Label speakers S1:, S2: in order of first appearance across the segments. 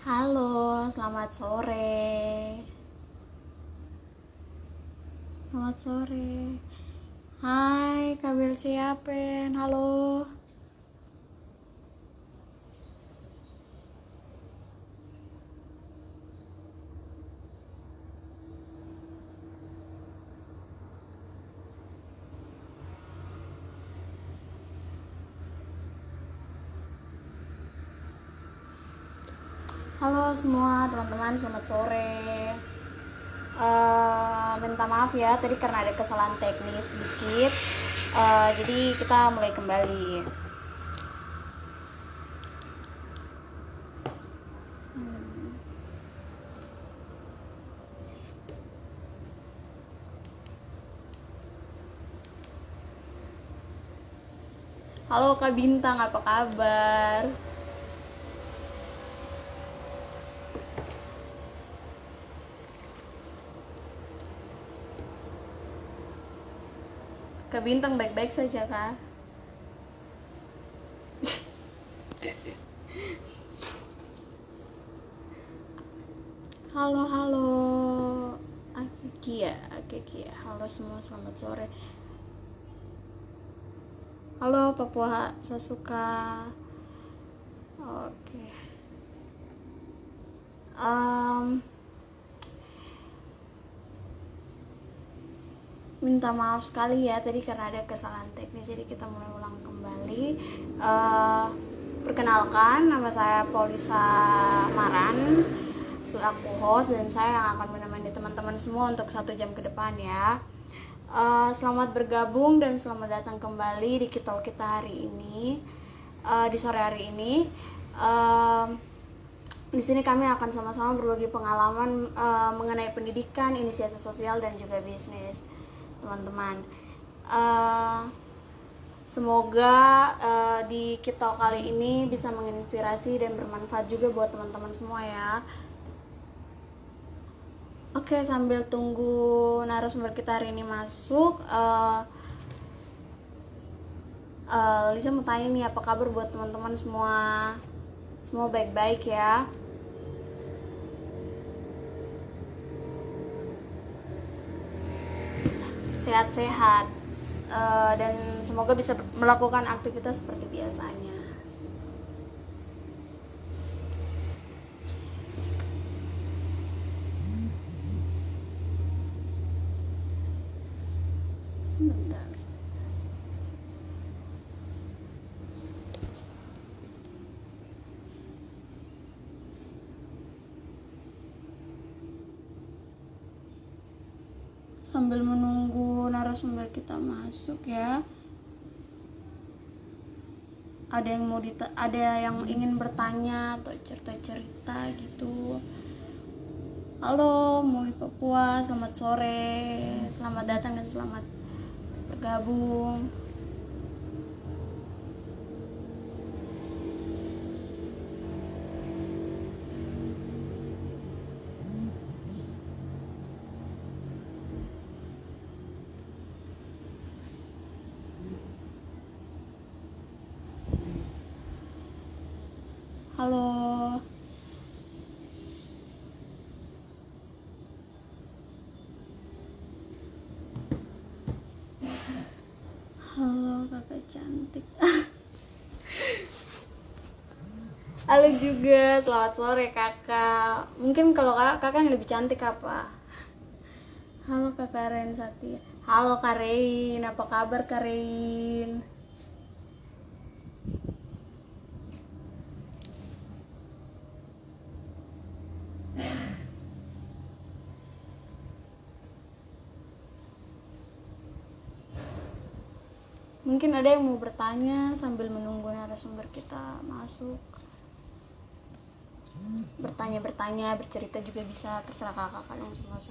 S1: Halo, selamat sore. Selamat sore. Hai, Kabel siapen. Halo. Halo semua teman-teman, selamat sore. Minta maaf ya, tadi karena ada kesalahan teknis sedikit. Jadi kita mulai kembali. Halo Kak Bintang, apa kabar? Kak Bintang baik-baik saja kah? Halo, halo. Aki Kia. Halo semua, selamat sore. Halo Papua Sasuka. Oke. Minta maaf sekali ya tadi karena ada kesalahan teknis, jadi kita mulai ulang kembali. Perkenalkan, nama saya Polisa Maran selaku host, dan saya yang akan menemani teman-teman semua untuk 1 jam ke depan ya. Selamat bergabung dan selamat datang kembali di Kitol kita hari ini, di sore hari ini. Di sini kami akan sama-sama berbagi pengalaman mengenai pendidikan, inisiasi sosial, dan juga bisnis, teman-teman. Semoga di Kitol kali ini bisa menginspirasi dan bermanfaat juga buat teman-teman semua ya. Oke, sambil tunggu narasumber kita hari ini masuk, Lisa mau tanya nih, apa kabar buat teman-teman semua? Semua baik-baik ya? Sehat-sehat, dan semoga bisa melakukan aktivitas seperti biasanya. Sebentar. Sambil menunggu narasumber kita masuk ya. Ada yang ingin bertanya atau cerita-cerita gitu. Halo, Moi Papua, selamat sore. Selamat datang dan selamat bergabung. Halo. Halo kakak cantik. Halo juga, selamat sore kakak. Mungkin kalau kakak yang lebih cantik apa? Halo kakak Ren Satya. Halo Kak Rein, apa kabar Kak Rein? Mungkin ada yang mau bertanya sambil menunggu narasumber kita masuk. Bertanya, bercerita juga bisa, terserah kakak dong semua.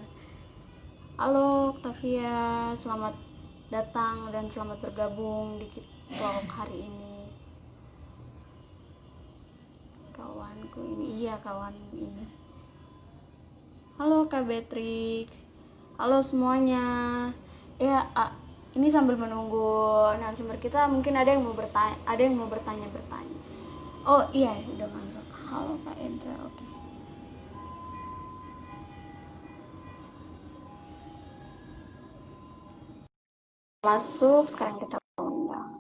S1: Halo Octavia, selamat datang dan selamat bergabung di Talk hari ini. Kawanku ini, iya kawan ini. Halo Kak Beatrix. Halo semuanya. Ya, ini sambil menunggu narasumber kita, mungkin ada yang mau bertanya, bertanya. Oh iya, udah masuk. Halo Kak Endra, oke. masuk, sekarang kita undang.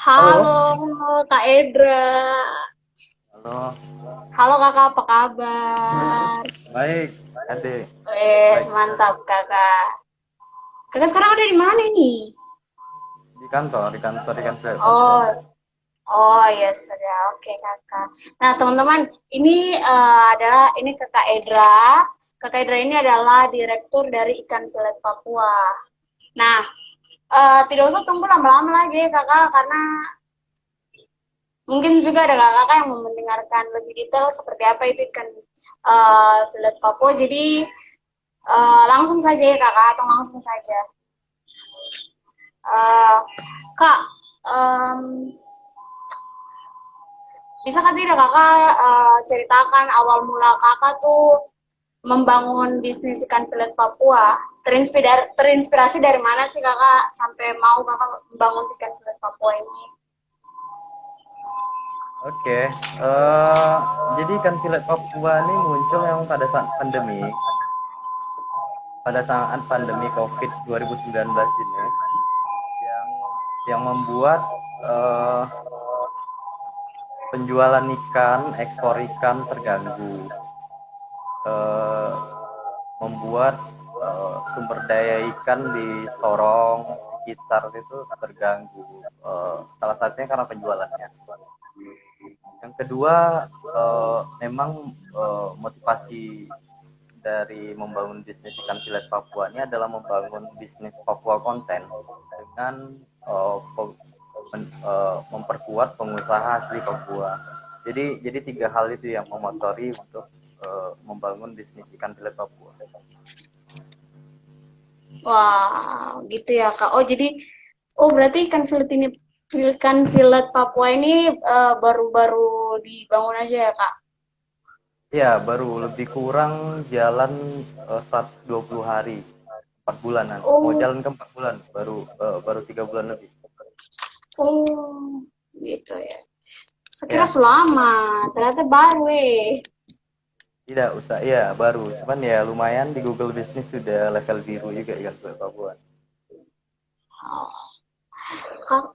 S2: Halo,
S1: Halo Kak Edra.
S2: halo,
S1: Halo Kakak, apa kabar?
S2: baik, Ade,
S1: Wes,
S2: baik sekali.
S1: mantap Kakak. Kakak sekarang ada di mana nih?
S2: Di kantor Flat Papua.
S1: Oh, oh ya sudah, oke Kakak. Nah teman-teman, ini adalah ini Kakak Edra. Kakak Edra ini adalah direktur dari Ikan Filet Papua. Nah, tidak usah tunggu lama-lama lagi Kakak, karena mungkin juga ada kakak yang mau mendengarkan lebih detail seperti apa itu ikan filet Papua. Jadi langsung saja ya kakak, atau langsung saja. Eh, Kak, em, bisa kan tidak kakak ceritakan awal mula kakak tuh membangun bisnis ikan filet Papua? Terinspirasi dari mana sih kakak sampai mau kakak membangun ikan filet Papua ini?
S2: Oke, jadi ikan filet Papua ini muncul yang pada saat pandemi COVID 2019 ini, yang yang membuat eh, penjualan ikan, ekspor ikan terganggu, eh, membuat sumber daya ikan di Sorong sekitar itu terganggu. Salah satunya karena penjualannya. Yang kedua, memang motivasi dari membangun bisnis ikan filet Papua ini adalah membangun bisnis Papua konten dengan memperkuat pengusaha asli Papua. Jadi tiga hal itu yang memotori untuk membangun bisnis ikan filet Papua.
S1: Wah, gitu ya kak. Oh jadi, oh berarti ikan filet Papua ini baru-baru dibangun aja ya kak?
S2: Ya, baru lebih kurang jalan 120 hari, 4 bulanan. Mau
S1: Oh,
S2: jalan ke 4 bulan, baru 3 bulan lebih.
S1: oh, gitu ya. Sekira
S2: Ya,
S1: selama, ternyata baru
S2: tidak usah, ya baru. Cuman ya lumayan di Google Business sudah level biru juga ikan kulit Papua.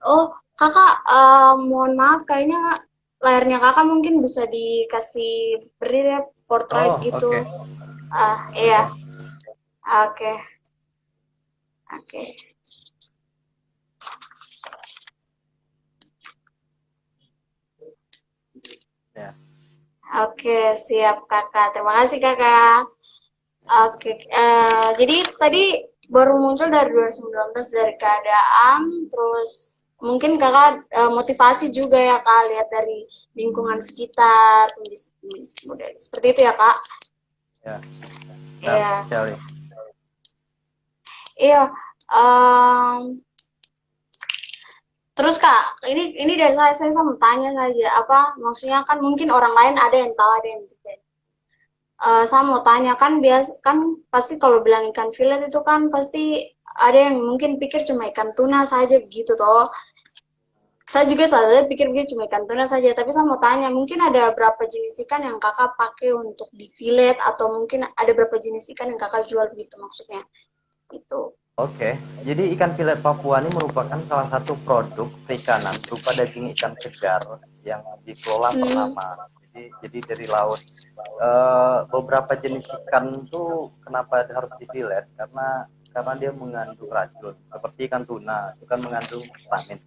S1: Oh, kakak, mohon maaf, kayaknya layarnya kakak mungkin bisa dikasih beri ya, portrait
S2: Oh,
S1: gitu.
S2: oke.
S1: Iya,
S2: Oke.
S1: oke, oke.
S2: Ya.
S1: Oke, siap kakak. Terima kasih kakak. Oke, jadi tadi baru muncul dari 2019 dari keadaan, terus mungkin kakak motivasi juga ya kak, lihat dari lingkungan sekitar, kondisi model seperti itu ya kak.
S2: Ya, benar
S1: Iya,
S2: sekali.
S1: iya. em, Terus kak, ini dari saya mau tanya saja, apa maksudnya kan mungkin orang lain ada yang tahu ada yang tidak. Saya mau tanya kan kan pasti kalau bilang ikan filet itu kan pasti ada yang mungkin pikir cuma ikan tuna saja begitu toh. Saya juga saja pikir cuma ikan tuna saja, tapi saya mau tanya, mungkin ada berapa jenis ikan yang kakak pakai untuk di filet atau mungkin ada berapa jenis ikan yang kakak jual begitu maksudnya. Itu.
S2: Oke, jadi ikan filet Papua ini merupakan salah satu produk perikanan berupa daging ikan segar yang dikelola
S1: Hmm.
S2: ternama. Jadi dari laut. Beberapa jenis ikan tuh kenapa harus difilet? Karena dia mengandung racun. Seperti ikan tuna, itu kan mengandung vitamin.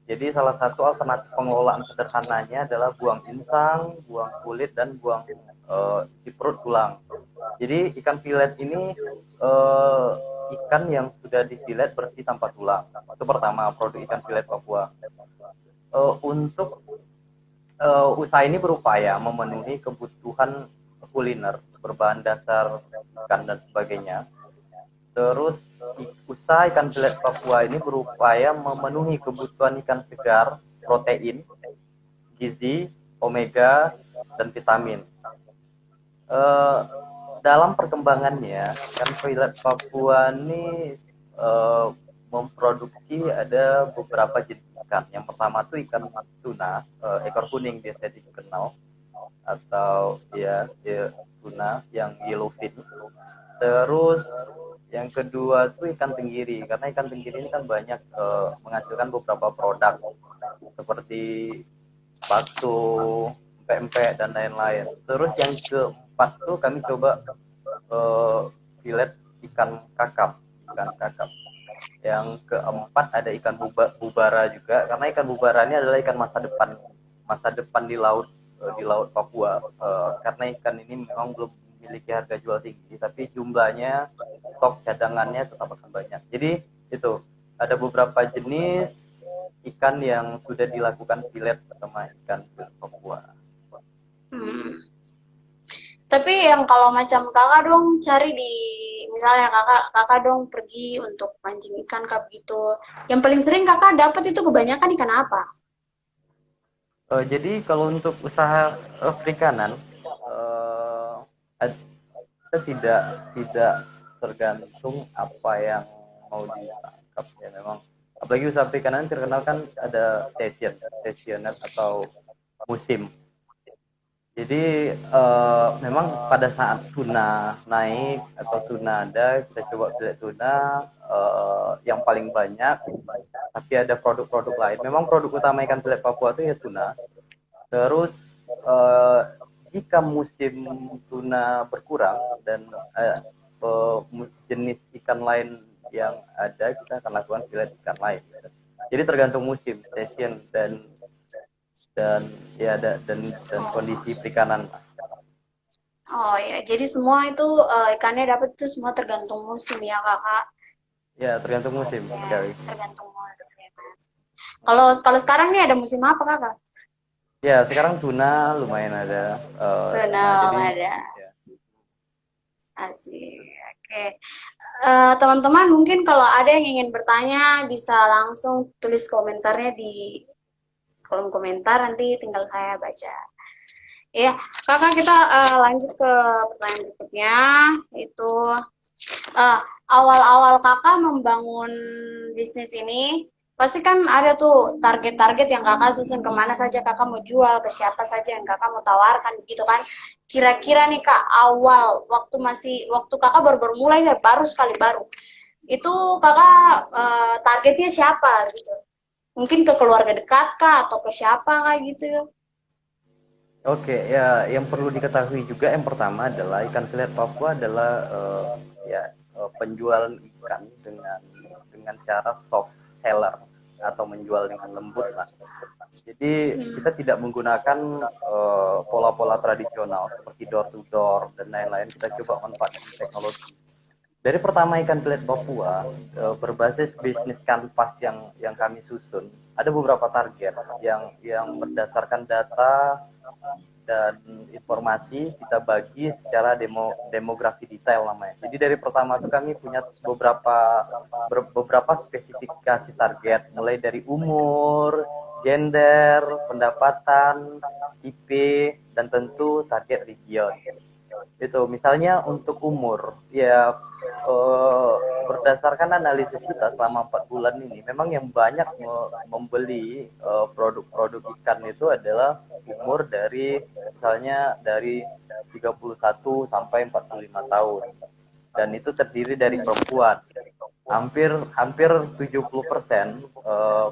S2: Jadi salah satu alternatif pengelolaan sederhananya adalah buang insang, buang kulit, dan buang isi perut tulang. Jadi ikan filet ini eh, ikan yang sudah difilet bersih tanpa tulang. Itu pertama produk ikan filet Papua. Untuk usaha ini berupaya memenuhi kebutuhan kuliner berbahan dasar ikan dan sebagainya. Terus usaha ikan filet Papua ini berupaya memenuhi kebutuhan ikan segar, protein, gizi, omega, dan vitamin. Eh, Dalam perkembangannya, ikan filet Papua ini eh, memproduksi ada beberapa jenis ikan. Yang pertama tuh ikan tuna, ekor kuning biasa dikenal, atau ya tuna yang yellowfin. Terus yang kedua tuh ikan tenggiri, karena ikan tenggiri ini kan banyak menghasilkan beberapa produk seperti bakso, pempek dan lain-lain. Terus yang keempat tuh kami coba filet ikan kakap. Yang keempat ada ikan bubara juga, karena ikan bubara ini adalah ikan masa depan di laut Papua. Karena ikan ini memang belum memiliki harga jual tinggi, tapi jumlahnya stok cadangannya tetap akan banyak. Jadi itu ada beberapa jenis ikan yang sudah dilakukan filet sama ikan Papua.
S1: Hmm. Tapi yang kalau macam kakak dong cari di misalnya kakak dong pergi untuk mancing ikan kak gitu. Yang paling sering kakak dapat itu kebanyakan ikan apa?
S2: Jadi kalau untuk usaha perikanan, uh, kita tidak tergantung apa yang mau ditangkap ya, memang apalagi usaha perikanan terkenal kan ada seasonal atau musim. Jadi memang pada saat tuna naik atau tuna ada, kita coba pilih tuna yang paling banyak. Tapi ada produk-produk lain. Memang produk utama ikan pelet Papua itu ya tuna. Terus eh, jika musim tuna berkurang dan jenis ikan lain yang ada, kita akan lakukan filet ikan lain. Jadi tergantung musim, season dan ya dan kondisi perikanan.
S1: Oh ya, jadi semua itu ikannya dapat itu semua tergantung musim ya kakak.
S2: Ya tergantung musim
S1: Ya,
S2: sekali.
S1: tergantung musim. Kalau kalau sekarang nih ada musim apa kakak?
S2: Ya sekarang tuna lumayan ada. Tuna
S1: Benar
S2: jadi
S1: ada.
S2: ya.
S1: Asik. Oke. Teman-teman mungkin kalau ada yang ingin bertanya bisa langsung tulis komentarnya di kolom komentar nanti tinggal saya baca. Ya, kakak kita lanjut ke pertanyaan berikutnya itu eh, awal-awal kakak membangun bisnis ini pasti kan ada tuh target-target yang kakak susun kemana saja kakak mau jual ke siapa saja yang kakak mau tawarkan gitu kan. Kira-kira nih kak awal waktu kakak baru-baru mulai ya baru sekali baru itu kakak targetnya siapa gitu? Mungkin ke keluarga dekat kak atau ke siapa kayak gitu?
S2: Oke, ya yang perlu diketahui juga yang pertama adalah ikan selir Papua adalah penjualan ikan dengan cara soft seller atau menjual dengan lembut lah. Jadi kita tidak menggunakan pola-pola tradisional seperti door to door dan lain-lain. Kita coba manfaatkan teknologi. Dari pertama ikan pelet Papua berbasis bisnis kanvas yang kami susun, ada beberapa target yang berdasarkan data dan informasi kita bagi secara demografi detail namanya. Jadi dari pertama itu kami punya beberapa spesifikasi target, mulai dari umur, gender, pendapatan, IP, dan tentu target region. Itu misalnya untuk umur, ya berdasarkan analisis kita selama 4 bulan ini, memang yang banyak membeli produk-produk ikan itu adalah umur dari misalnya dari 31 sampai 45 tahun. Dan itu terdiri dari perempuan. Hampir hampir 70%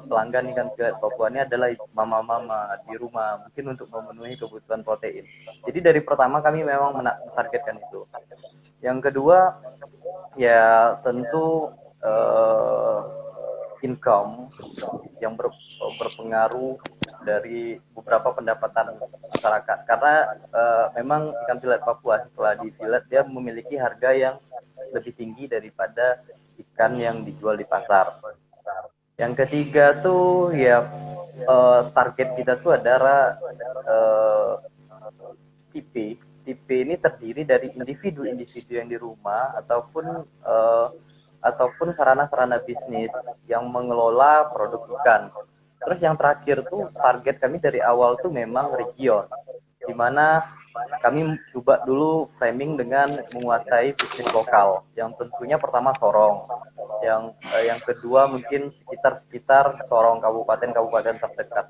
S2: pelanggan ikan filet Papua ini adalah mama-mama di rumah, mungkin untuk memenuhi kebutuhan protein. Jadi dari pertama kami memang menargetkan itu. Yang kedua ya tentu income yang berpengaruh dari beberapa pendapatan masyarakat, karena memang ikan filet Papua setelah di filet dia memiliki harga yang lebih tinggi daripada ikan yang dijual di pasar. Yang ketiga tuh ya target kita tuh adalah tipe. Tipe ini terdiri dari individu-individu yang di rumah ataupun sarana-sarana bisnis yang mengelola produk ikan. Terus yang terakhir tuh target kami dari awal tuh memang region, di mana kami coba dulu framing dengan menguasai bisnis lokal, yang tentunya pertama Sorong. yang kedua mungkin sekitar Sorong kabupaten terdekat.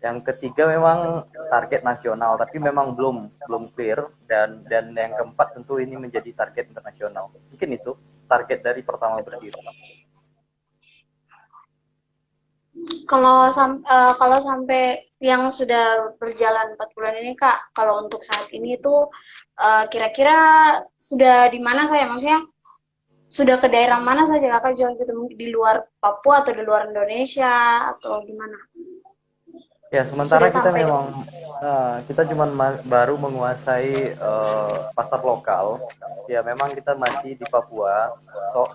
S2: Yang ketiga memang target nasional, tapi memang belum clear, dan yang keempat tentu ini menjadi target internasional. Mungkin itu target dari pertama berdiri.
S1: Kalau sampai yang sudah berjalan 4 bulan ini Kak, kalau untuk saat ini itu kira-kira sudah di mana saya? Maksudnya sudah ke daerah mana saja Kakak jual gitu? Mungkin di luar Papua atau di luar Indonesia atau gimana?
S2: Ya, sementara
S1: Sudah
S2: kita
S1: sampai di
S2: memang kita cuma baru menguasai pasar lokal. Ya, memang kita masih di Papua,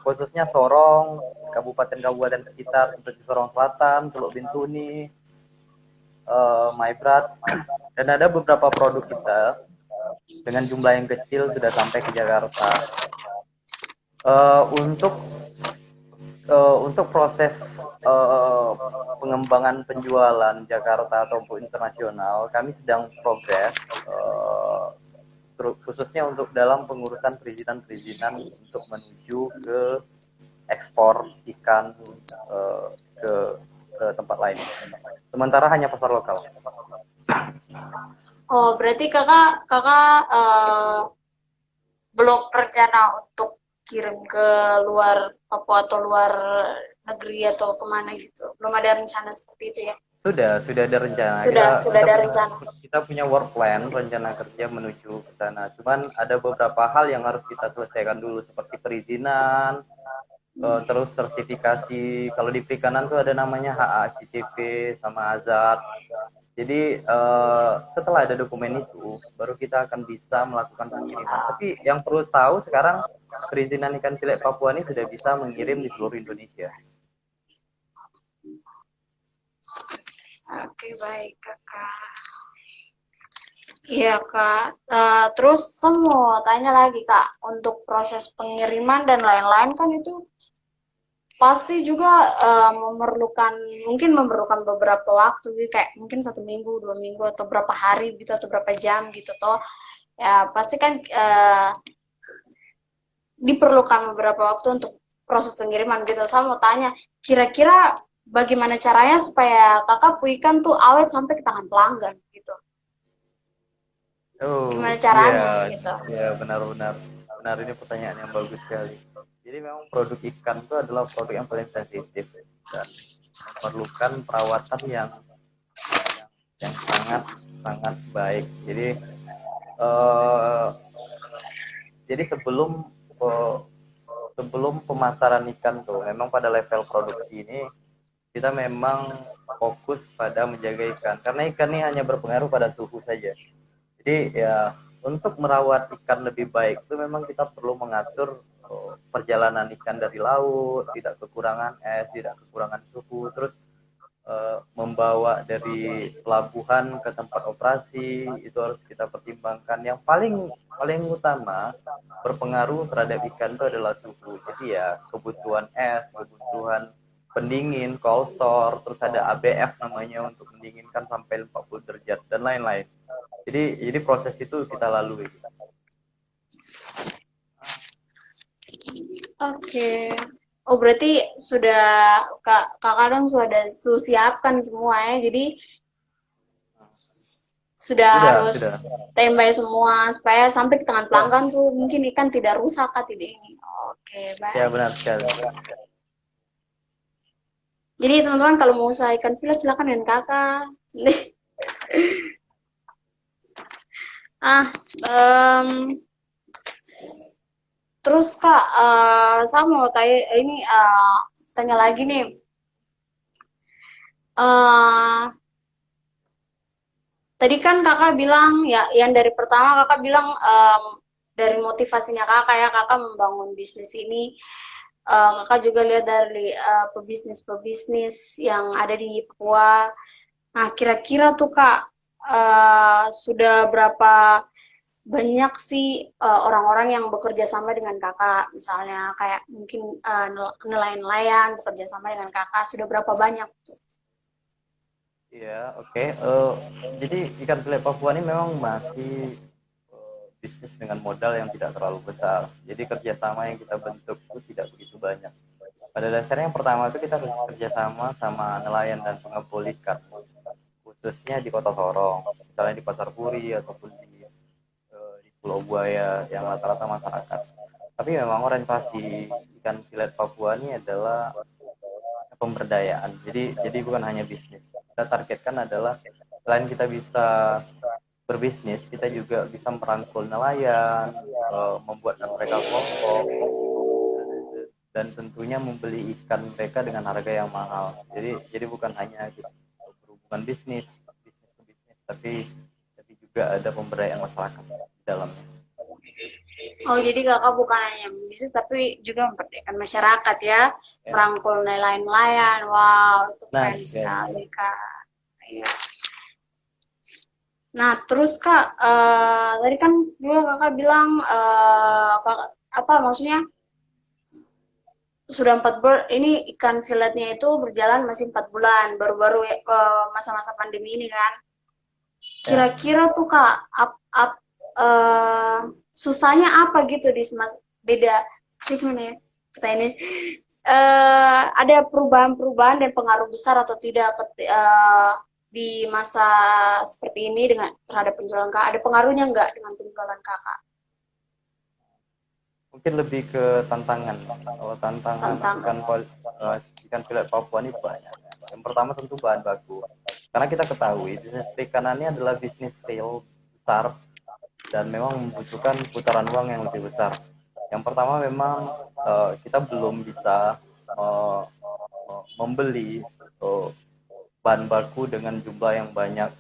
S2: khususnya Sorong, kabupaten-kabupaten sekitar seperti Sorong Selatan, Teluk Bintuni, Maibrat, dan ada beberapa produk kita dengan jumlah yang kecil sudah sampai ke Jakarta. Untuk proses pengembangan penjualan Jakarta ataupun internasional, kami sedang progres, khususnya untuk dalam pengurusan perizinan untuk menuju ke ekspor ikan ke tempat lain. Sementara hanya pasar lokal.
S1: Oh, berarti kakak belum rencana untuk kirim ke luar Papua atau luar negeri atau kemana gitu? Belum ada rencana seperti itu ya?
S2: Sudah ada rencana.
S1: Sudah ada rencana.
S2: Kita punya work plan, rencana kerja menuju ke sana. Cuman ada beberapa hal yang harus kita selesaikan dulu, seperti perizinan, terus sertifikasi. Kalau di perikanan tuh ada namanya HACCP sama Hazard. Jadi setelah ada dokumen itu, baru kita akan bisa melakukan pengiriman. Tapi yang perlu tahu sekarang, perizinan ikan cilet Papua ini sudah bisa mengirim di seluruh Indonesia.
S1: Oke, baik kakak. Iya kak. Terus saya mau tanya lagi kak, untuk proses pengiriman dan lain-lain kan itu pasti juga mungkin memerlukan beberapa waktu gitu, kayak mungkin 1 minggu, 2 minggu atau berapa hari gitu atau berapa jam gitu toh. Ya pasti kan diperlukan beberapa waktu untuk proses pengiriman gitu. Saya mau tanya, kira-kira bagaimana caranya supaya kakak ikan tuh awet sampai ke tangan pelanggan gitu?
S2: Oh,
S1: Gimana
S2: iya,
S1: caranya gitu?
S2: iya, benar-benar. Benar, ini pertanyaan yang bagus sekali. Jadi memang produk ikan itu adalah produk yang paling sensitif dan memerlukan perawatan yang sangat sangat baik. Eh, jadi eh, sebelum pemasaran ikan tuh, memang pada level produksi ini kita memang fokus pada menjaga ikan, karena ikan ini hanya berpengaruh pada suhu saja. Jadi ya, untuk merawat ikan lebih baik itu memang kita perlu mengatur perjalanan ikan dari laut, tidak kekurangan es, tidak kekurangan suhu, terus membawa dari pelabuhan ke tempat operasi itu harus kita pertimbangkan. Yang paling paling utama berpengaruh terhadap ikan itu adalah suhu. Jadi ya, kebutuhan es, kebutuhan pendingin, cold store, terus ada ABF namanya untuk mendinginkan sampai 40 derajat dan lain-lain. Jadi proses itu kita lalui.
S1: Oke. Oh berarti kakak dong sudah siapkan semua ya. Jadi sudah harus
S2: Sudah.
S1: standby semua supaya sampai ke tangan pelanggan tuh mungkin ikan tidak rusak kan tidak ini. Oke,
S2: Ya,
S1: baik.
S2: benar sekali.
S1: Jadi teman-teman kalau mau usaha ikan filet silakan dengan kakak. Ah, em, terus kak, saya mau tanya lagi nih. eh Tadi kan kakak bilang ya, yang dari pertama kakak bilang dari motivasinya kakak ya, kakak membangun bisnis ini, kakak juga lihat dari pebisnis-pebisnis yang ada di Papua. Nah, kira-kira tuh kak, sudah berapa banyak sih orang-orang yang bekerja sama dengan kakak, misalnya kayak mungkin nelayan-nelayan bekerja sama dengan kakak, sudah berapa banyak tuh?
S2: Iya, oke. Jadi ikan lele Papua ini memang masih bisnis dengan modal yang tidak terlalu besar. Jadi kerjasama yang kita bentuk itu tidak begitu banyak. Pada dasarnya yang pertama itu kita harus kerjasama sama nelayan dan pengepul ikan, khususnya di Kota Sorong, misalnya di Pasar Puri ataupun di Pulau Buaya yang rata-rata masyarakat. Tapi memang orientasi ikan silet Papua ini adalah pemberdayaan. Jadi bukan hanya bisnis. Kita targetkan adalah selain kita bisa berbisnis, kita juga bisa merangkul nelayan, membuatkan mereka kelompok, dan tentunya membeli ikan mereka dengan harga yang mahal. Jadi bukan hanya kita berhubungan bisnis ke bisnis, tapi juga ada pemberdayaan masyarakat di dalamnya.
S1: Oh, jadi kakak bukan hanya bisnis tapi juga memperdayakan masyarakat ya,
S2: Ya.
S1: merangkul nelayan-nelayan. Wow, itu
S2: Nah,
S1: keren
S2: ya,
S1: sekali kak. Iya. Nah, terus kak, tadi kan juga kakak bilang apa maksudnya sudah 4 bulan ini ikan filetnya itu berjalan masih 4 bulan, baru-baru ya, masa-masa pandemi ini kan.
S2: ya.
S1: Kira-kira tuh kak, eh, susahnya apa gitu di beda sih gimana ya pertanyaannya? Ada perubahan-perubahan dan pengaruh besar atau tidak di masa seperti ini dengan terhadap penjualan kakak? Ada pengaruhnya nggak dengan penjualan kakak?
S2: Mungkin lebih ke tantangan. Kalau tantangan
S1: Tentang
S2: ikan filet Papua ini banyak. Yang pertama tentu bahan baku. Karena kita ketahui bisnis perikanan ini adalah bisnis scale besar dan memang membutuhkan putaran uang yang lebih besar. Yang pertama memang kita belum bisa uh, membeli bahan baku dengan jumlah yang banyak.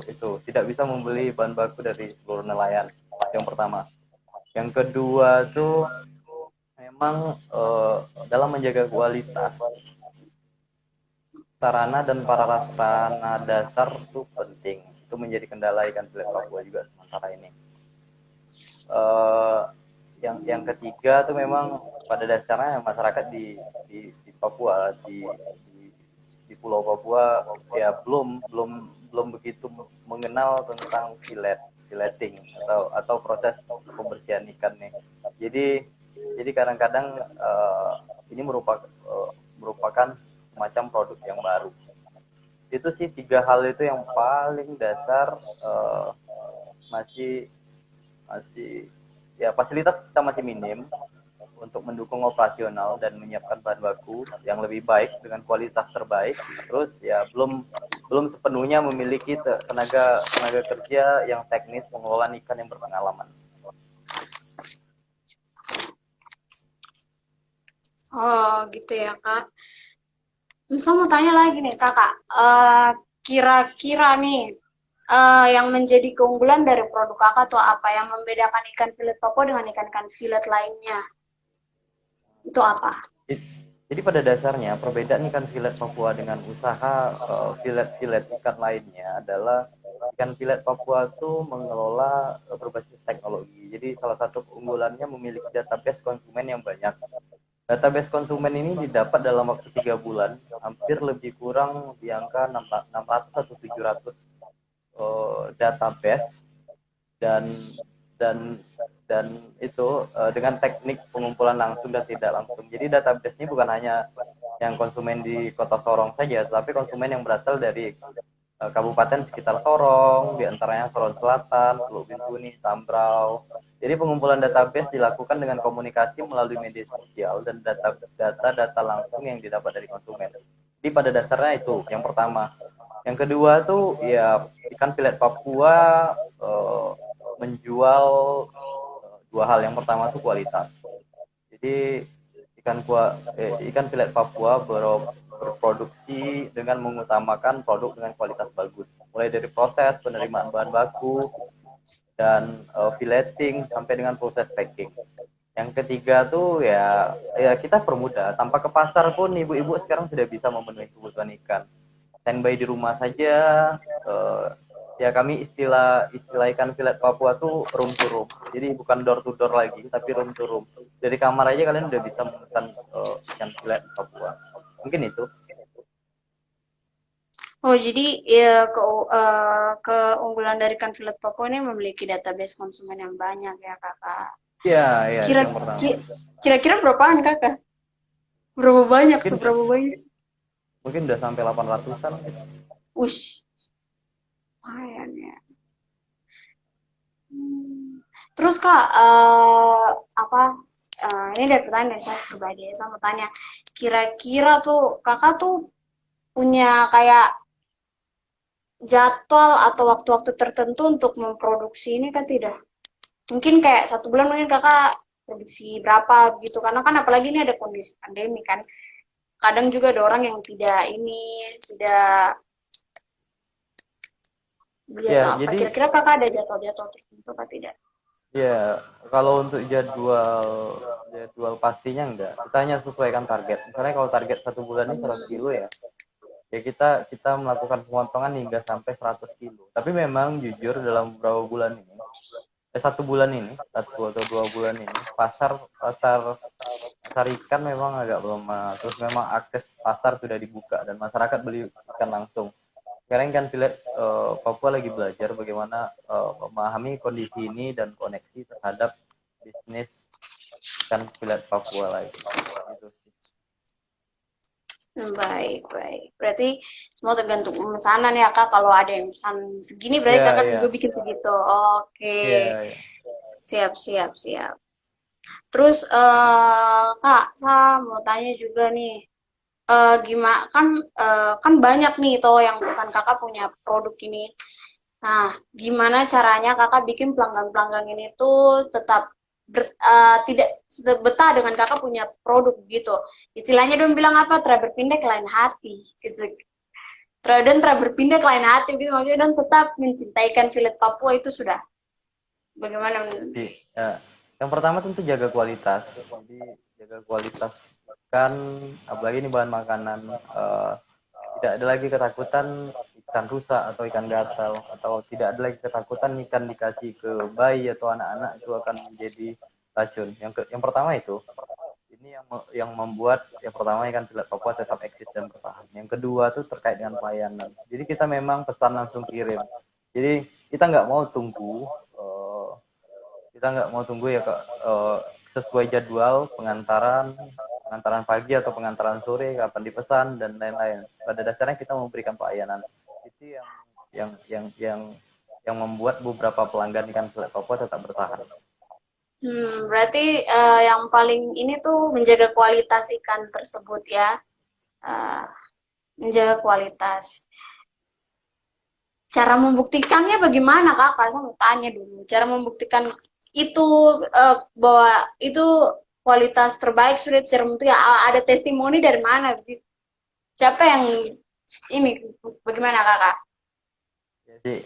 S2: Itu tidak bisa membeli bahan baku dari seluruh nelayan. Yang pertama. Yang kedua tuh memang dalam menjaga kualitas sarana dan prasarana dasar itu penting. Itu menjadi kendala ikan filet Papua juga sementara ini. Eh, yang ketiga tuh memang pada dasarnya masyarakat di Papua di Pulau Papua ya belum begitu mengenal tentang fileting atau proses pembersihan ikan nih. Jadi jadi kadang-kadang ini merupakan semacam produk yang baru. Itu sih tiga hal itu yang paling dasar, masih masih ya fasilitas kita masih minim untuk mendukung operasional dan menyiapkan bahan baku yang lebih baik dengan kualitas terbaik. Terus ya belum sepenuhnya memiliki tenaga tenaga kerja yang teknis pengelolaan ikan yang berpengalaman.
S1: oh gitu ya kak. Saya mau tanya lagi nih kakak, kira-kira nih yang menjadi keunggulan dari produk kakak tuh apa yang membedakan ikan filet Papua dengan ikan-ikan filet lainnya? Itu apa?
S2: Jadi pada dasarnya perbedaan ikan filet Papua dengan usaha filet-filet ikan lainnya adalah ikan filet Papua itu mengelola berbasis teknologi. Jadi salah satu keunggulannya memiliki database konsumen yang banyak. Database konsumen ini didapat dalam waktu 3 bulan, hampir lebih kurang di angka 600 atau 700 database, dan dan dan itu dengan teknik pengumpulan langsung dan tidak langsung. Jadi database ini bukan hanya yang konsumen di Kota Sorong saja, tapi konsumen yang berasal dari kabupaten sekitar Sorong, di antaranya Sorong Selatan, Teluk Bintuni, Tambrau. Jadi pengumpulan database dilakukan dengan komunikasi melalui media sosial dan data langsung yang didapat dari konsumen. Jadi pada dasarnya itu yang pertama. Yang kedua tuh ya ikan filet Papua eh, menjual dua hal. Yang pertama tuh kualitas. Jadi ikan filet Papua berproduksi dengan mengutamakan produk dengan kualitas bagus. Mulai dari proses penerimaan bahan baku dan fileting sampai dengan proses packing. Yang ketiga tuh ya kita permudah. Tanpa ke pasar pun ibu-ibu sekarang sudah bisa memenuhi kebutuhan ikan. Standby di rumah saja. eh, Ya kami istilah ikan filet Papua tuh room to room. Jadi bukan door to door lagi, tapi room to room. Dari kamar aja kalian udah bisa memesan ikan filet Papua. Mungkin itu.
S1: Oh, jadi ya keunggulan dari ikan filet Papua ini memiliki database konsumen yang banyak ya kakak.
S2: Iya, iya itu
S1: Kira
S2: yang pertama.
S1: ki- Kira-kira berapaan kakak? Berapa banyak?
S2: Mungkin
S1: Seberapa banyak?
S2: mungkin udah sampai 800-an gitu.
S1: Ush, lumayan ya. Hmm. Terus Kak, apa? Ini dari pertanyaan dari saya pribadi. Saya mau tanya, kira-kira tuh Kakak tuh punya kayak jadwal atau waktu-waktu tertentu untuk memproduksi ini kan tidak? Mungkin kayak 1 bulan mungkin Kakak produksi berapa gitu. Karena kan apalagi ini ada kondisi pandemi kan. Kadang juga ada orang yang tidak ini, tidak dia
S2: Ya,
S1: tuh apa.
S2: jadi
S1: Kira-kira Kakak ada jadwal-jadwal tertentu apa tidak?
S2: ya, kalau untuk jadwal jadwal pastinya enggak. Kita hanya sesuaikan target. Misalnya kalau target 1 bulan ini 100
S1: Hmm.
S2: kilo ya, ya kita melakukan pemotongan hingga sampai 100 kilo. Tapi memang jujur dalam beberapa bulan ini, 1 bulan ini, 1 atau 2 bulan ini, pasar pasar pasar ikan memang agak melemah. Terus memang akses pasar sudah dibuka dan masyarakat beli ikan langsung. Sekarang kan Village Papua lagi belajar bagaimana memahami kondisi ini dan koneksi terhadap bisnis ikan Village Papua lagi gitu sih.
S1: Baik, baik. Berarti semua tergantung pemesanan ya Kak. Kalau ada yang pesan segini berarti
S2: Ya,
S1: Kakak juga
S2: ya,
S1: bikin segitu. Oke.
S2: ya, ya.
S1: Siap, siap, siap. Terus Kak, saya mau tanya juga nih. Gimana kan kan banyak nih toh yang pesan Kakak punya produk ini. Nah, gimana caranya Kakak bikin pelanggan-pelanggan ini tuh tetap tidak betah dengan Kakak punya produk gitu. Istilahnya dong bilang apa? Berpindah ke lain hati gitu. Berpindah ke lain hati gitu maksudnya dan tetap mencintaikan Village Papua itu sudah bagaimana
S2: Jadi, ya, yang pertama tentu jaga kualitas. Jadi jaga kualitas ikan, apalagi ini bahan makanan. Tidak ada lagi ketakutan ikan rusak atau ikan gatal, atau tidak ada lagi ketakutan ikan dikasih ke bayi atau anak-anak itu akan menjadi racun. Yang pertama itu, ini yang membuat yang pertama ikan Selat Papua tetap eksis dan bertahan. Yang kedua tuh terkait dengan pelayanan. Jadi kita memang pesan langsung kirim. Jadi kita nggak mau tunggu kita nggak mau tunggu ya Kak, sesuai jadwal pengantaran pagi atau pengantaran sore kapan dipesan dan lain-lain. Pada dasarnya kita memberikan pelayanan. Itu yang membuat beberapa pelanggan ikan Selat Papua tetap bertahan.
S1: Berarti yang paling ini tuh menjaga kualitas ikan tersebut ya. Eh, menjaga kualitas. Cara membuktikannya bagaimana Kak? Saya mau tanya dulu. Cara membuktikan itu bahwa itu kualitas terbaik sudah cara membuktikan ada testimoni dari mana? Siapa yang ini bagaimana Kakak?
S2: Jadi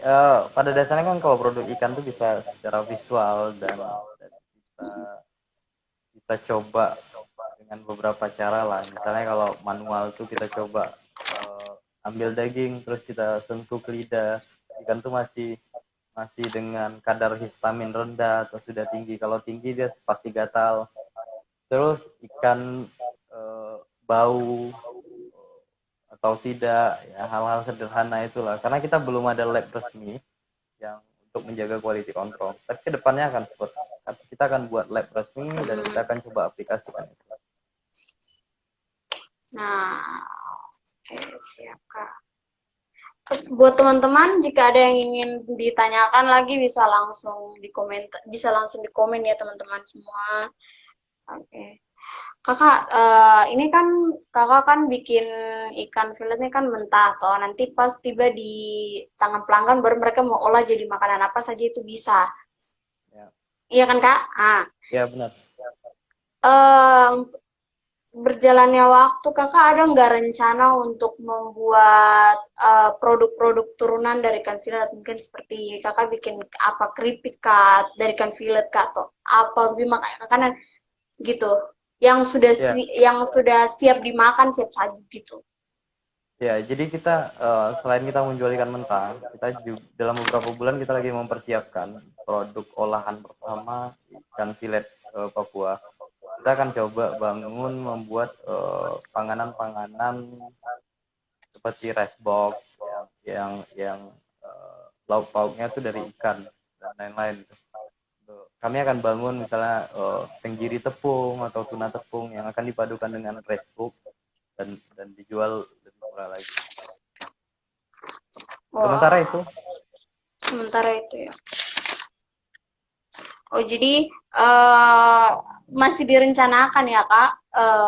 S2: pada dasarnya kan kalau produk ikan tuh bisa secara visual dan bisa kita coba dengan beberapa cara lah. Misalnya kalau manual tuh kita coba ambil daging terus kita sentuh ke lidah, ikan tuh masih masih dengan kadar histamin rendah atau sudah tinggi. Kalau tinggi dia pasti gatal. Terus ikan bau atau tidak, ya hal-hal sederhana itulah. Karena kita belum ada lab resmi yang untuk menjaga quality control. Tapi kedepannya akan seperti kita akan buat lab resmi dan kita akan coba aplikasikan itu.
S1: Nah, oke, siap Kak. Terus buat teman-teman jika ada yang ingin ditanyakan lagi bisa langsung di komentar, bisa langsung di komen ya teman-teman semua. Oke. Kakak, ini kan kakak kan bikin ikan fillet ini kan mentah toh. Nanti pas tiba di tangan pelanggan baru mereka mau olah jadi makanan apa saja itu bisa.
S2: Ya,
S1: Iya kan Kak?
S2: ya benar.
S1: Eh, berjalannya waktu kakak ada nggak rencana untuk membuat produk-produk turunan dari ikan fillet? Mungkin seperti kakak bikin apa keripik kak dari ikan fillet kak atau apa gimana makanan gitu
S2: Ya,
S1: yang sudah siap dimakan siap saji gitu.
S2: ya, jadi kita selain kita menjual ikan mentah, kita juga dalam beberapa bulan kita lagi mempersiapkan produk olahan pertama ikan filet Papua. Kita akan coba bangun membuat panganan-panganan seperti rice box yang lauk pauknya itu dari ikan dan lain-lain. kami akan bangun misalnya tenggiri tepung atau tuna tepung yang akan dipadukan dengan rice book dan dijual lebih murah lagi. Sementara
S1: Wah,
S2: itu,
S1: sementara itu ya. Oh, jadi eh, masih direncanakan ya, Kak?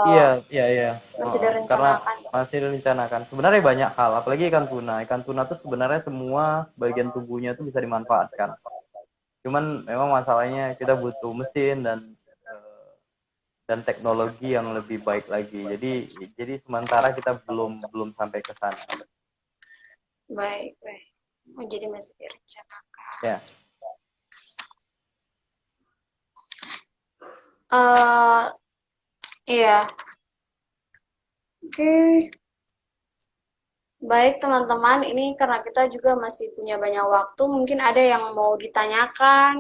S2: iya, iya, iya.
S1: Masih
S2: Karena
S1: direncanakan.
S2: masih direncanakan. Sebenarnya banyak hal, apalagi ikan tuna. Ikan tuna tuh sebenarnya semua bagian tubuhnya tuh bisa dimanfaatkan. Cuman memang masalahnya kita butuh mesin eh, dan teknologi yang lebih baik lagi. Jadi sementara kita belum belum sampai ke sana.
S1: Baik, baik. Oh, jadi masih direncanakan.
S2: Ya,
S1: eh iya, oke. Baik, teman-teman. Ini karena kita juga masih punya banyak waktu, mungkin ada yang mau ditanyakan.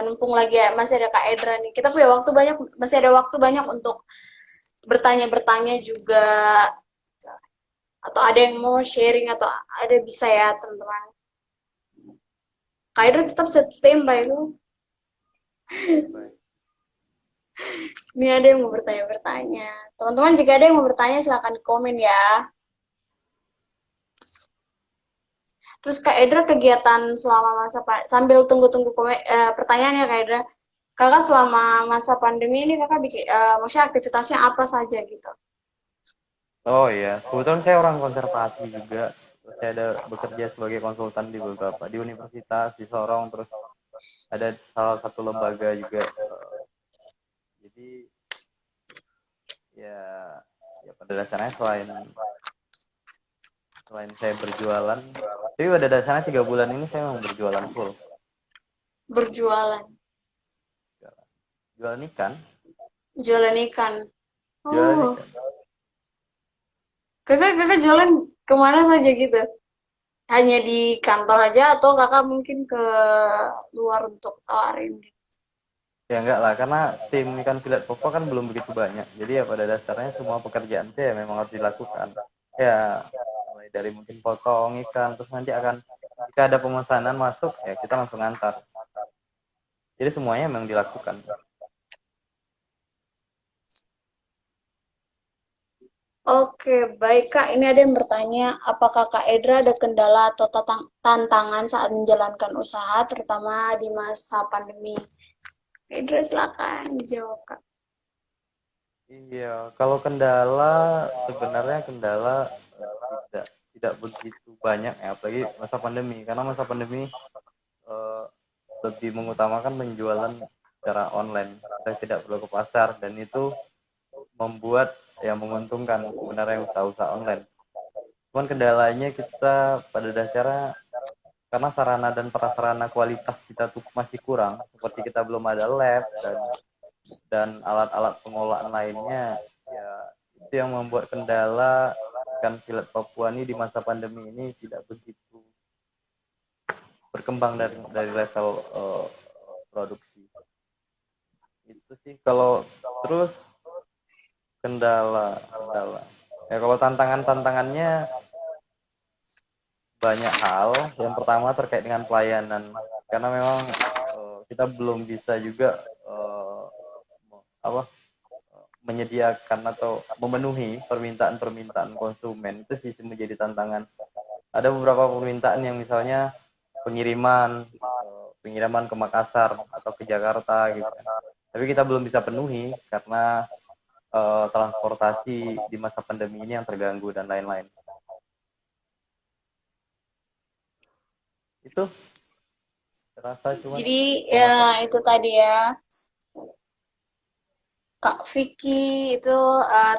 S1: Numpung lagi ya, masih ada Kak Edra nih. Kita punya waktu banyak, masih ada waktu banyak untuk bertanya-bertanya juga. Atau ada yang mau sharing atau ada bisa ya, teman-teman. Kak Edra tetap standby itu.
S2: baik.
S1: Ini ada yang mau bertanya-bertanya. Teman-teman, jika ada yang mau bertanya, silahkan di komen ya. Terus Kak Edra kegiatan selama masa sambil tunggu-tunggu pertanyaannya Kak Edra, kakak selama masa pandemi ini kakak bikin, maksudnya aktivitasnya apa saja gitu?
S2: Oh iya, kebetulan saya orang konservasi juga. Terus saya ada bekerja sebagai konsultan di beberapa di universitas di Sorong, terus ada salah satu lembaga juga. Jadi ya ya pada dasarnya selain saya berjualan, tapi pada dasarnya 3 bulan ini saya memang berjualan full.
S1: Berjualan,
S2: Jualan ikan,
S1: jualan ikan.
S2: jualan
S1: Oh,
S2: ikan.
S1: kakak kakak jualan kemana saja gitu? Hanya di kantor aja atau kakak mungkin ke luar untuk tawarin gitu?
S2: Ya enggak lah, karena tim ikan filet popo kan belum begitu banyak. Jadi ya pada dasarnya semua pekerjaan saya memang harus dilakukan. Ya mulai dari mungkin potong ikan, terus nanti akan jika ada pemesanan masuk ya kita langsung antar. Jadi semuanya memang dilakukan.
S1: Oke, baik Kak. Ini ada yang bertanya, apakah Kak Edra ada kendala atau tantangan saat menjalankan usaha, terutama di masa pandemi? Kak Edra, silakan dijawab, Kak.
S2: Iya, kalau kendala sebenarnya kendala tidak tidak begitu banyak ya, apalagi masa pandemi. Karena masa pandemi eh, lebih mengutamakan penjualan secara online. Kita tidak perlu ke pasar dan itu membuat yang menguntungkan sebenarnya usaha-usaha online. Cuman kendalanya kita pada dasarnya karena sarana dan prasarana kualitas kita tuh masih kurang, seperti kita belum ada lab dan alat-alat pengolahan lainnya, ya itu yang membuat kendala ikan filet Papua ini di masa pandemi ini tidak begitu berkembang dari level produksi. Itu sih kalau terus kendala. Ya kalau tantangannya banyak hal. Yang pertama terkait dengan pelayanan, karena memang kita belum bisa juga apa menyediakan atau memenuhi permintaan-permintaan konsumen. Itu sih menjadi tantangan. Ada beberapa permintaan yang misalnya pengiriman ke Makassar atau ke Jakarta gitu kan. Tapi kita belum bisa penuhi karena transportasi di masa pandemi ini yang terganggu dan lain-lain. Itu terasa cuman
S1: Jadi, ya
S2: pemaparan
S1: itu tadi ya, Kak Vicky, itu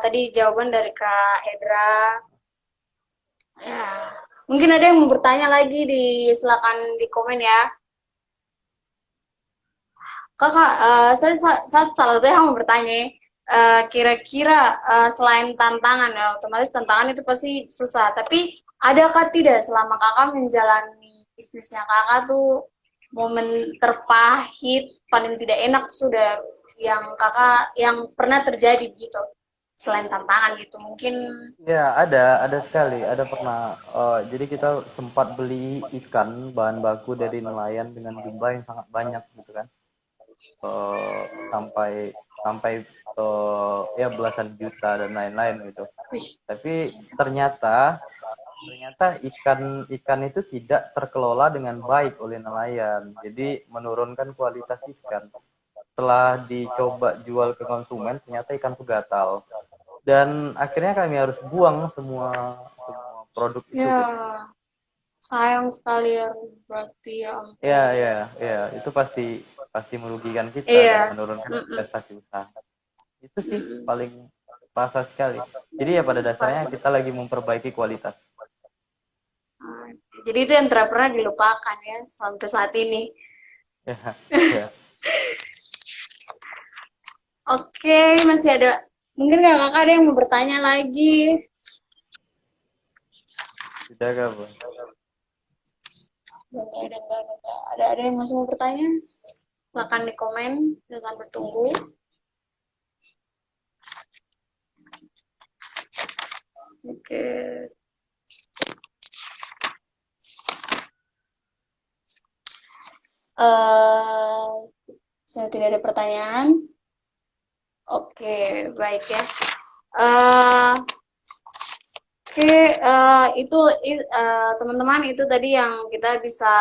S1: tadi jawaban dari Kak Edra. Ya, mungkin ada yang mau bertanya lagi, silakan di komen ya. Kakak, saya salah satu yang mau bertanya, kira-kira selain tantangan ya, otomatis tantangan itu pasti susah. Tapi adakah tidak selama kakak menjalani bisnisnya kakak tuh momen terpahit, paling tidak enak sudah yang kakak yang pernah terjadi gitu, selain tantangan gitu, mungkin.
S2: ya ada sekali ada pernah jadi kita sempat beli ikan bahan baku dari nelayan dengan jumlah yang sangat banyak gitu kan, eh, sampai sampai ya belasan juta dan lain-lain gitu.
S1: Wih.
S2: Tapi ternyata ikan itu tidak terkelola dengan baik oleh nelayan. Jadi menurunkan kualitas ikan. Setelah dicoba jual ke konsumen, ternyata ikan itu gatal. Dan akhirnya kami harus buang semua semua produk itu
S1: Ya,
S2: gitu.
S1: sayang sekali ya berarti ya
S2: Ya,
S1: ampun.
S2: ya, ya, itu pasti pasti merugikan kita dan
S1: Iya.
S2: menurunkan
S1: Mm-mm.
S2: prestasi usaha. Itu sih
S1: Mm-mm.
S2: paling terasa sekali. Jadi ya pada dasarnya kita lagi memperbaiki kualitas.
S1: Ah, jadi itu yang tidak pernah dilupakan ya sampai saat ini.
S2: Ya, ya.
S1: Oke, masih ada. Mungkin kakak ada yang mau bertanya lagi.
S2: Sudah kah, Bu?
S1: Ada yang masih mau bertanya? Silahkan di komen dan sampai tunggu. Oke. Eh, saya tidak ada pertanyaan. Oke, baik ya. Eh, Oke, itu teman-teman itu tadi yang kita bisa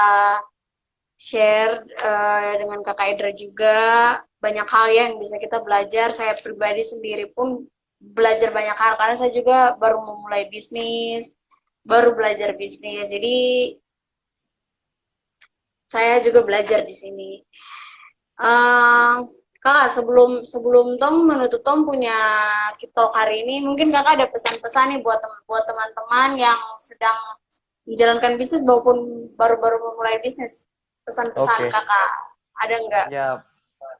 S1: share dengan Kakak Idra juga banyak hal ya yang bisa kita belajar. Saya pribadi sendiri pun belajar banyak hal karena saya juga baru memulai bisnis, baru belajar bisnis. Jadi saya juga belajar di sini. Eh, Kak, sebelum sebelum Tom menutup Tom punya Kitalk hari ini, mungkin Kakak ada pesan-pesan nih buat teman-teman yang sedang menjalankan bisnis maupun baru-baru memulai bisnis. Pesan-pesan
S2: Oke.
S1: Kakak ada nggak?
S2: Ya,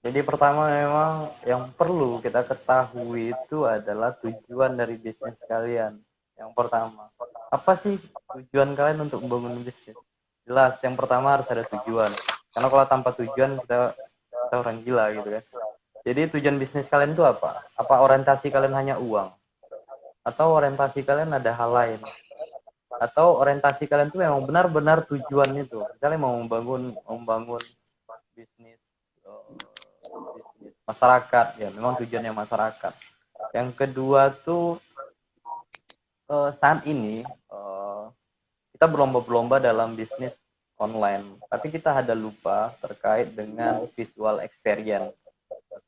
S2: jadi pertama memang yang perlu kita ketahui itu adalah tujuan dari bisnis kalian. Yang pertama, apa sih tujuan kalian untuk membangun bisnis? Jelas, yang pertama harus ada tujuan. Karena kalau tanpa tujuan kita orang gila gitu kan. Jadi tujuan bisnis kalian itu apa? Apa orientasi kalian hanya uang? Atau orientasi kalian ada hal lain? Atau orientasi kalian itu memang benar-benar tujuan itu? Misalnya mau membangun bisnis bisnis masyarakat, ya memang tujuannya masyarakat. Yang kedua tuh saat ini kita berlomba-lomba dalam bisnis online, tapi kita ada lupa terkait dengan visual experience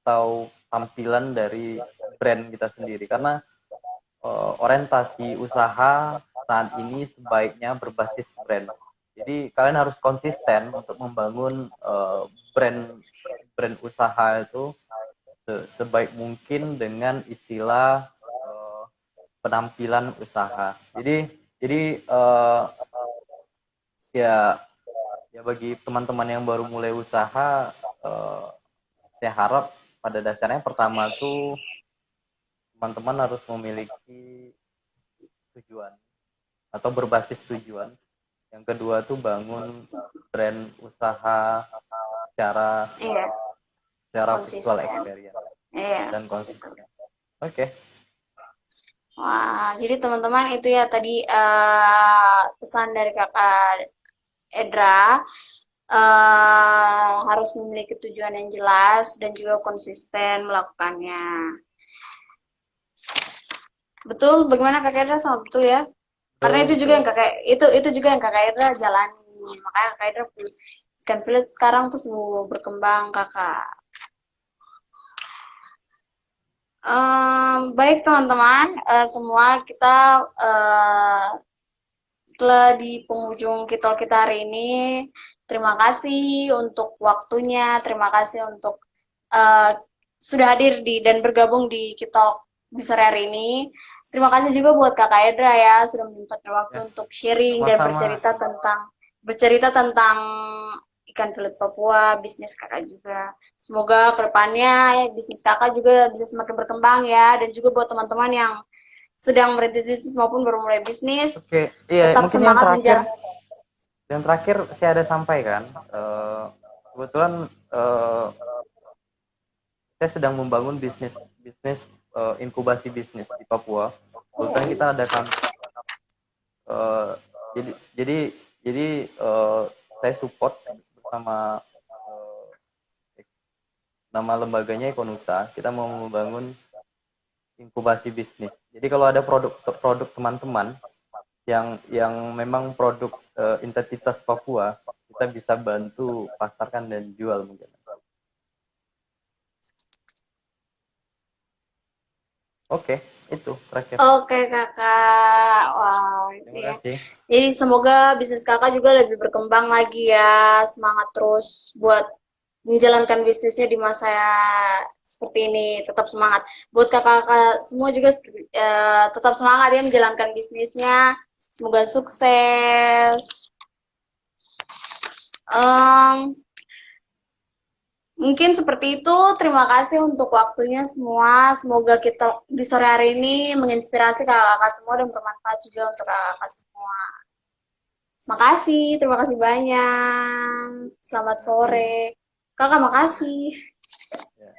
S2: atau tampilan dari brand kita sendiri, karena orientasi usaha saat ini sebaiknya berbasis brand. Jadi kalian harus konsisten untuk membangun brand brand usaha itu sebaik mungkin dengan istilah uh, penampilan usaha. Jadi ya ya bagi teman-teman yang baru mulai usaha, uh, saya harap pada dasarnya pertama tuh teman-teman harus memiliki tujuan atau berbasis tujuan. Yang kedua tuh bangun brand usaha secara
S1: Iya,
S2: secara visual
S1: konsisten.
S2: experience
S1: Iya,
S2: dan
S1: konsisten.
S2: konsisten. Oke.
S1: Wah, jadi teman-teman itu ya tadi pesan dari Kakak Edra harus memiliki tujuan yang jelas dan juga konsisten melakukannya. Betul, bagaimana Kakak Edra sama betul ya? Karena
S2: Betul,
S1: itu juga
S2: betul.
S1: yang itu juga yang Kakak Edra jalani. Makanya Kakak Edra ikan pelet sekarang tuh semua berkembang Kakak. Baik teman-teman, semua kita setelah di penghujung kita hari ini. Terima kasih untuk waktunya, terima kasih untuk eh, sudah hadir dan bergabung di kita di sore hari ini. Terima kasih juga buat Kakak Edra ya sudah menyempatkan waktu
S2: Ya,
S1: untuk sharing dan
S2: sama-sama.
S1: bercerita tentang ikan pelet Papua, bisnis Kakak juga. Semoga kedepannya ya, bisnis Kakak juga bisa semakin berkembang ya, dan juga buat teman-teman yang sedang merintis bisnis maupun baru mulai bisnis,
S2: Oke, iya
S1: tetap
S2: mungkin
S1: semangat menjalani.
S2: yang terakhir saya ada sampaikan, kebetulan saya sedang membangun bisnis bisnis inkubasi bisnis di Papua. Kebetulan kita ada eh, jadi jadi jadi saya support bersama eh, nama lembaganya Ekonusa. Kita mau membangun inkubasi bisnis. Jadi kalau ada produk teman-teman yang memang produk identitas Papua, kita bisa bantu pasarkan dan jual mungkin. Oke, itu terakhir.
S1: Oke kakak, wow itu
S2: Terima
S1: ya.
S2: kasih.
S1: Jadi semoga bisnis kakak juga lebih berkembang lagi ya, semangat terus buat menjalankan bisnisnya di masa seperti ini, tetap semangat. Buat kakak-kakak semua juga tetap semangat ya menjalankan bisnisnya, semoga sukses. Em, Mungkin seperti itu. Terima kasih untuk waktunya semua. Semoga kita di sore hari ini menginspirasi kakak-kakak semua dan bermanfaat juga untuk kakak-kakak semua. Makasih, terima kasih banyak. Selamat sore. Kakak, makasih.
S2: Ya.